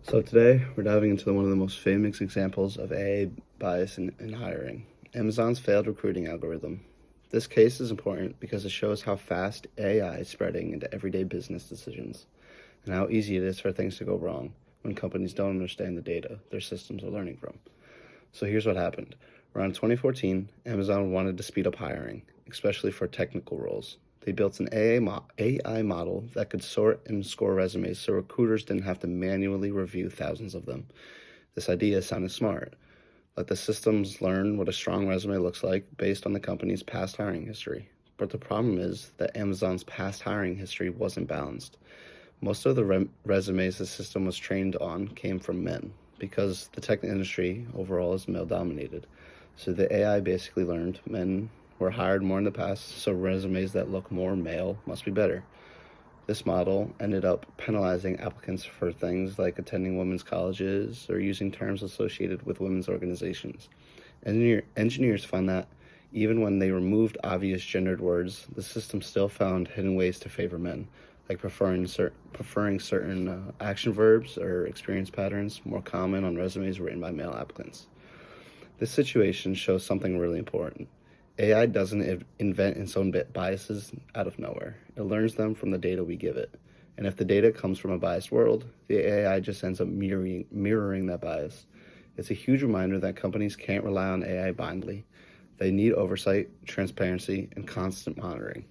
So today we're diving into one of the most famous examples of AI bias in hiring, Amazon's failed recruiting algorithm. This case is important because it shows how fast AI is spreading into everyday business decisions and how easy it is for things to go wrong when companies don't understand the data their systems are learning from. So here's what happened. Around 2014, Amazon wanted to speed up hiring, especially for technical roles. They built an AI model that could sort and score resumes so recruiters didn't have to manually review thousands of them. This idea sounded smart. Let the systems learn what a strong resume looks like based on the company's past hiring history. But the problem is that Amazon's past hiring history wasn't balanced. Most of the resumes the system was trained on came from men because the tech industry overall is male dominated. So the AI basically learned men were hired more in the past, so resumes that look more male must be better. This model ended up penalizing applicants for things like attending women's colleges or using terms associated with women's organizations. Engineers found that even when they removed obvious gendered words, the system still found hidden ways to favor men, like preferring certain action verbs or experience patterns more common on resumes written by male applicants. This situation shows something really important. AI doesn't invent its own biases out of nowhere. It learns them from the data we give it. And if the data comes from a biased world, the AI just ends up mirroring that bias. It's a huge reminder that companies can't rely on AI blindly. They need oversight, transparency, and constant monitoring.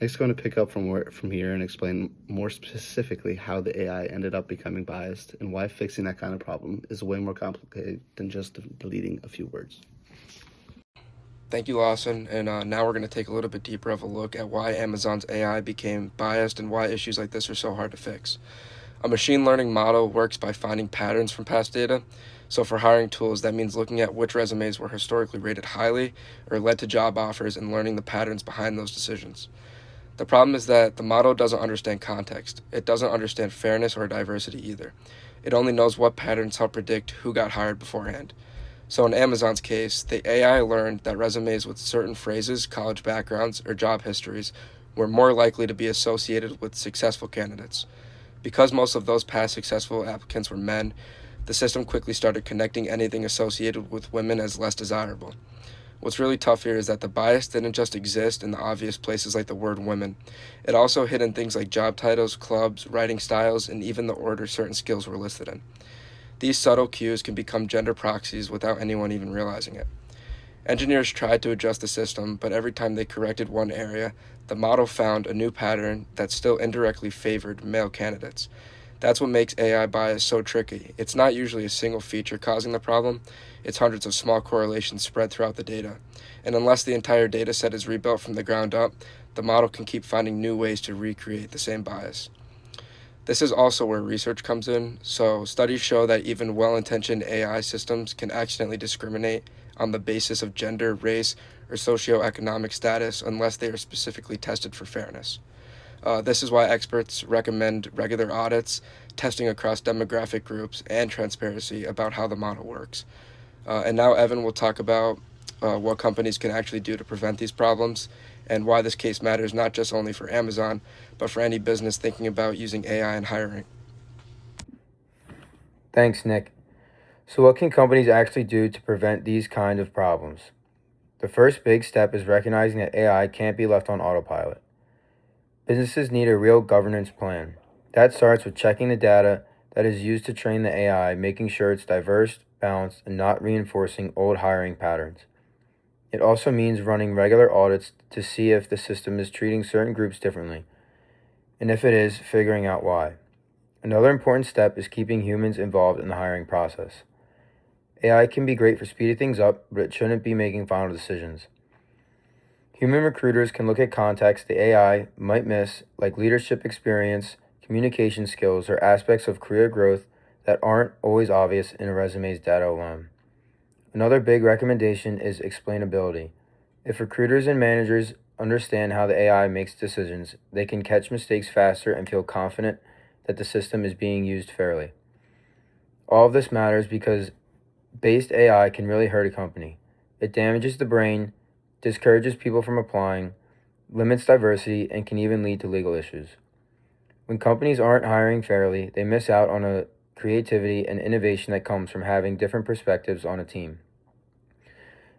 Nick's going to pick up from here and explain more specifically how the AI ended up becoming biased and why fixing that kind of problem is way more complicated than just deleting a few words. Thank you, Lawson. And now we're going to take a little bit deeper of a look at why Amazon's AI became biased and why issues like this are so hard to fix. A machine learning model works by finding patterns from past data. So, for hiring tools, that means looking at which resumes were historically rated highly or led to job offers and learning the patterns behind those decisions. The problem is that the model doesn't understand context. It doesn't understand fairness or diversity either. It only knows what patterns help predict who got hired beforehand. So in Amazon's case, the AI learned that resumes with certain phrases, college backgrounds, or job histories were more likely to be associated with successful candidates. Because most of those past successful applicants were men, the system quickly started connecting anything associated with women as less desirable. What's really tough here is that the bias didn't just exist in the obvious places like the word women. It also hid in things like job titles, clubs, writing styles, and even the order certain skills were listed in. These subtle cues can become gender proxies without anyone even realizing it. Engineers tried to adjust the system, but every time they corrected one area, the model found a new pattern that still indirectly favored male candidates. That's what makes AI bias so tricky. It's not usually a single feature causing the problem, it's hundreds of small correlations spread throughout the data. And unless the entire data set is rebuilt from the ground up, the model can keep finding new ways to recreate the same bias. This is also where research comes in. So, studies show that even well intentioned AI systems can accidentally discriminate on the basis of gender, race, or socioeconomic status unless they are specifically tested for fairness. This is why experts recommend regular audits, testing across demographic groups, and transparency about how the model works. And now Evan will talk about what companies can actually do to prevent these problems and why this case matters not just only for Amazon, but for any business thinking about using AI in hiring. Thanks, Nick. So, what can companies actually do to prevent these kind of problems? The first big step is recognizing that AI can't be left on autopilot. Businesses need a real governance plan. That starts with checking the data that is used to train the AI, making sure it's diverse, balanced, and not reinforcing old hiring patterns. It also means running regular audits to see if the system is treating certain groups differently, and if it is, figuring out why. Another important step is keeping humans involved in the hiring process. AI can be great for speeding things up, but it shouldn't be making final decisions. Human recruiters can look at context the AI might miss, like leadership experience, communication skills, or aspects of career growth that aren't always obvious in a resume's data alone. Another big recommendation is explainability. If recruiters and managers understand how the AI makes decisions, they can catch mistakes faster and feel confident that the system is being used fairly. All of this matters because based AI can really hurt a company. It damages the brain, discourages people from applying, limits diversity, and can even lead to legal issues. When companies aren't hiring fairly, they miss out on a creativity, and innovation that comes from having different perspectives on a team.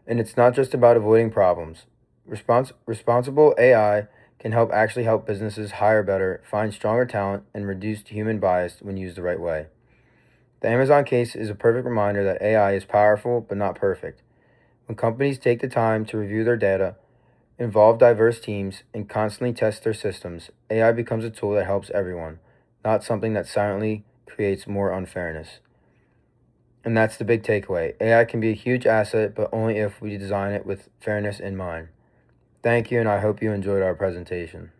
And it's not just about avoiding problems. Responsible AI can actually help businesses hire better, find stronger talent, and reduce human bias when used the right way. The Amazon case is a perfect reminder that AI is powerful but not perfect. When companies take the time to review their data, involve diverse teams, and constantly test their systems, AI becomes a tool that helps everyone, not something that silently creates more unfairness. And that's the big takeaway. AI can be a huge asset, but only if we design it with fairness in mind. Thank you, and I hope you enjoyed our presentation.